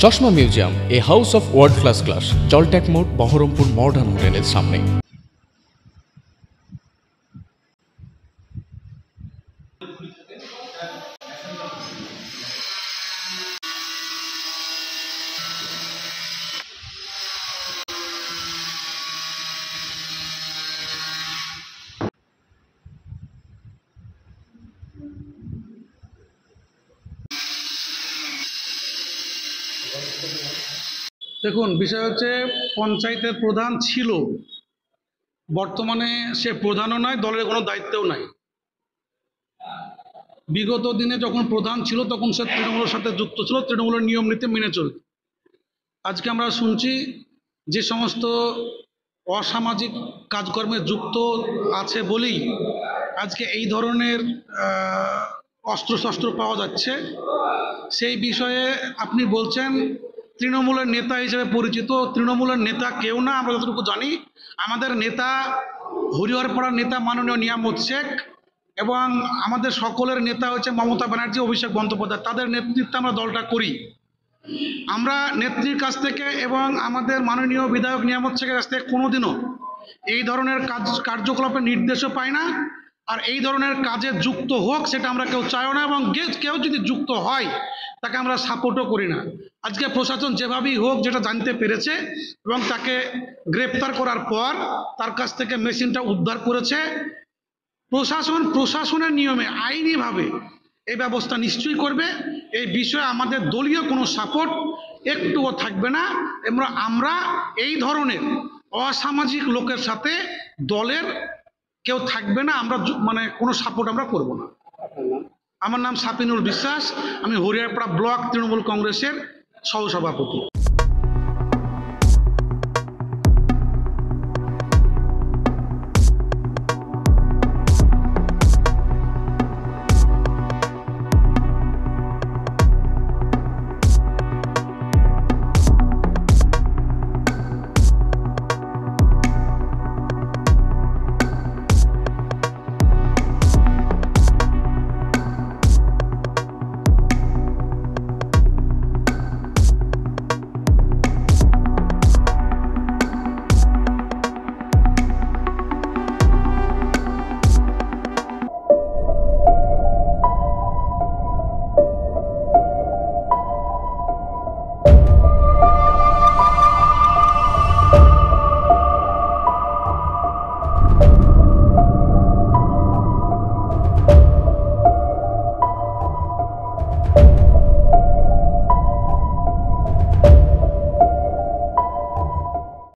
চশমা museum, a house of world class, জলট্যাক মোড়, বহরমপুর মডার্ন হোটেলের সামনে। দেখুন, বিষয় হচ্ছে পঞ্চায়েতের প্রধান ছিল, বর্তমানে সে প্রধানও নয়, দলের কোনো দায়িত্বও নাই। বিগত দিনে যখন প্রধান ছিল তখন সে তৃণমূলের সাথে যুক্ত ছিল, তৃণমূলের নিয়ম নীতি মেনে চলত। আজকে আমরা শুনছি যে সমস্ত অসামাজিক কাজকর্মে যুক্ত আছে বলেই আজকে এই ধরনের অস্ত্রশস্ত্র পাওয়া যাচ্ছে। সেই বিষয়ে আপনি বলছেন তৃণমূলের নেতা হিসেবে পরিচিত। তৃণমূলের নেতা কেউ না, আমরা যতটুকু জানি আমাদের নেতা হরিহরপাড়ার নেতা মাননীয় নিয়ামত শেখ এবং আমাদের সকলের নেতা হচ্ছে মমতা ব্যানার্জি, অভিষেক বন্দ্যোপাধ্যায়। তাদের নেতৃত্বে আমরা দলটা করি। আমরা নেত্রীর কাছ থেকে এবং আমাদের মাননীয় বিধায়ক নিয়ামত শেখের কাছ থেকে কোনোদিনও এই ধরনের কার্যকলাপের নির্দেশও পাই না। আর এই ধরনের কাজে যুক্ত হোক সেটা আমরা কেউ চাইও না, এবং কেউ যদি যুক্ত হয় তাকে আমরা সাপোর্টও করি না। আজকে প্রশাসন যেভাবেই হোক যেটা জানতে পেরেছে এবং তাকে গ্রেপ্তার করার পর তার কাছ থেকে মেশিনটা উদ্ধার করেছে। প্রশাসনের নিয়মে আইনিভাবে এই ব্যবস্থা নিশ্চয়ই করবে। এই বিষয়ে আমাদের দলীয় কোনো সাপোর্ট একটুও থাকবে না। আমরা এই ধরনের অসামাজিক লোকের সাথে দলের কেউ থাকবে না। আমরা কোনো সাপোর্ট আমরা করব না। আমার নাম সাপিনুল বিশ্বাস, আমি হরিহরপাড়া ব্লক তৃণমূল কংগ্রেসের সহসভাপতি।